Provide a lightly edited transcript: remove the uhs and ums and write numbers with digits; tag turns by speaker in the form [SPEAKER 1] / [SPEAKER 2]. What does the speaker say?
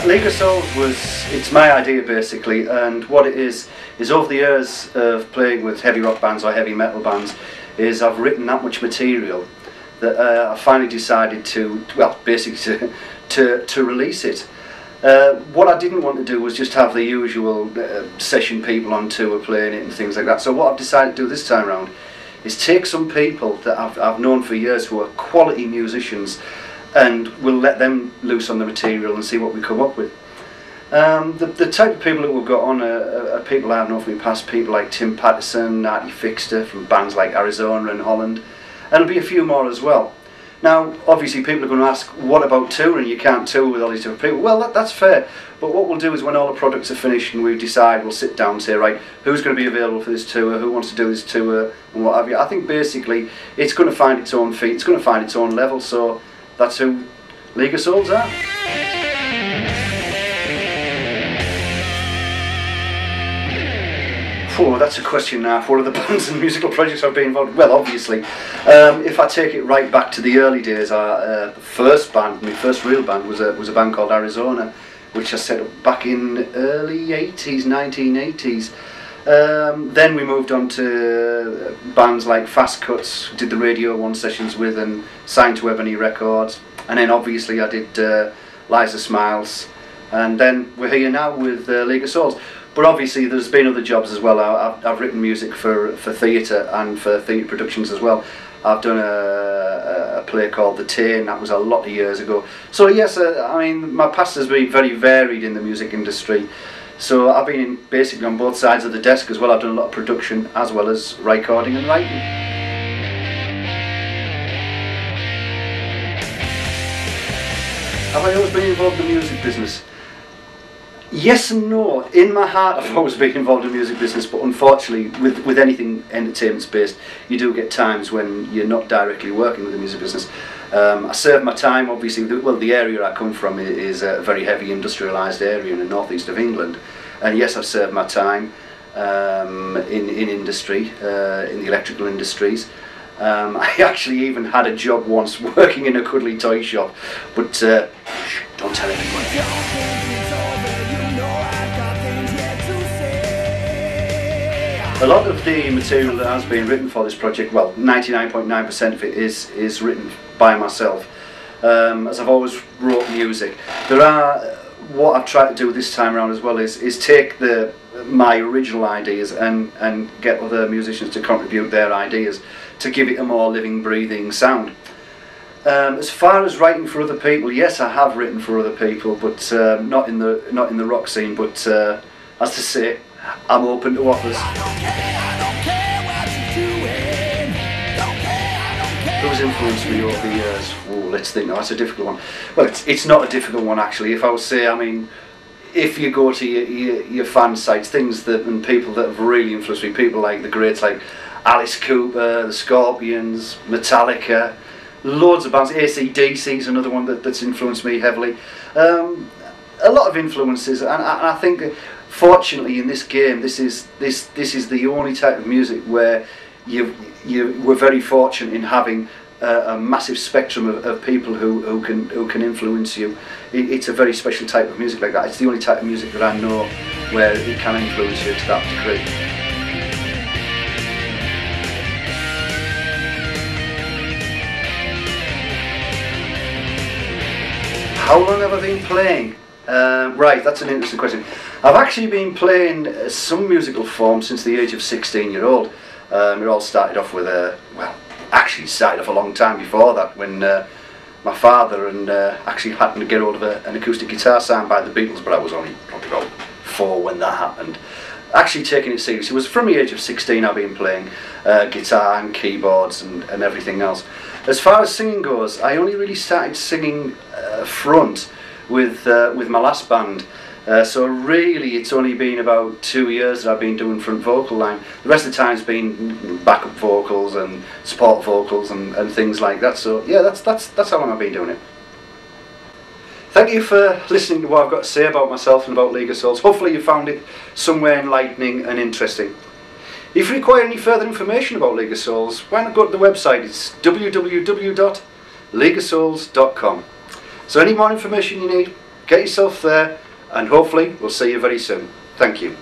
[SPEAKER 1] League of Souls it's my idea basically, and what it is over the years of playing with heavy rock bands or heavy metal bands, is I've written that much material that I finally decided to, well, basically to release it. What I didn't want to do was just have the usual session people on tour playing it and things like that. So what I've decided to do this time around is take some people that I've known for years who are quality musicians, and we'll let them loose on the material and see what we come up with. The type of people that we've got on are people I've known from the past, people like Tim Patterson, Artie Fixter from bands like Arizona and Holland, and there'll be a few more as well. Now obviously people are going to ask, what about touring? You can't tour with all these different people. Well, that's fair, but what we'll do is when all the products are finished and we decide, we'll sit down and say, right, who's going to be available for this tour, who wants to do this tour and what have you. I think basically it's going to find its own feet, it's going to find its own level, so that's who League of Souls are. Oh, that's a question now. What are the bands and musical projects I've been involved in? Well, obviously, if I take it right back to the early days, the first band, my first real band, was a band called Arizona, which I set up back in early 80s, 1980s. Then we moved on to bands like Fast Cuts, did the Radio 1 sessions with, and signed to Ebony Records. And then obviously I did Liza Smiles, and then we're here now with League of Souls. But obviously there's been other jobs as well. I've written music for theatre and for theatre productions as well. I've done a play called The Tane, that was a lot of years ago. So yes, I mean, my past has been very varied in the music industry. So I've been basically on both sides of the desk as well. I've done a lot of production as well as recording and writing. Have I always been involved in the music business? Yes and no. In my heart I've always been involved in the music business, but unfortunately with anything entertainment based, you do get times when you're not directly working with the music business. I serve my time, obviously. The area I come from is a very heavy industrialised area in the northeast of England, and yes, I've served my time in industry, in the electrical industries. I actually even had a job once working in a cuddly toy shop, but don't tell anyone. A lot of the material that has been written for this project, well, 99.9% of it is written by myself, as I've always wrote music. What I've tried to do this time around as well is take my original ideas and get other musicians to contribute their ideas to give it a more living, breathing sound. As far as writing for other people, yes, I have written for other people, but not in the rock scene. But as to say, I'm open to offers. Who's influenced me over the years? Oh, let's think. No, that's a difficult one. Well, it's not a difficult one actually. If I was to say, I mean, if you go to your fan sites, things and people that have really influenced me, people like the greats like Alice Cooper, the Scorpions, Metallica, loads of bands. AC/DC is another one that's influenced me heavily. A lot of influences, and I think fortunately in this game, this is the only type of music where we're very fortunate in having a massive spectrum of people who can influence you. It's a very special type of music like that. It's the only type of music that I know where it can influence you to that degree. How long have I been playing? Right, that's an interesting question. I've actually been playing some musical form since the age of 16-year-old. It all started off with actually started off a long time before that, when my father actually happened to get hold of an acoustic guitar signed by the Beatles, but I was only probably about 4 when that happened. Actually taking it seriously, it was from the age of 16 I've been playing guitar and keyboards and everything else. As far as singing goes, I only really started singing front with my last band. So really it's only been about 2 years that I've been doing front vocal line. The rest of the time's been backup vocals and support vocals and things like that. So yeah, that's how long I've been doing it. Thank you for listening to what I've got to say about myself and about League of Souls. Hopefully you found it somewhere enlightening and interesting. If you require any further information about League of Souls, why not go to the website? It's www.leagueofsouls.com. So any more information you need, get yourself there, and hopefully we'll see you very soon. Thank you.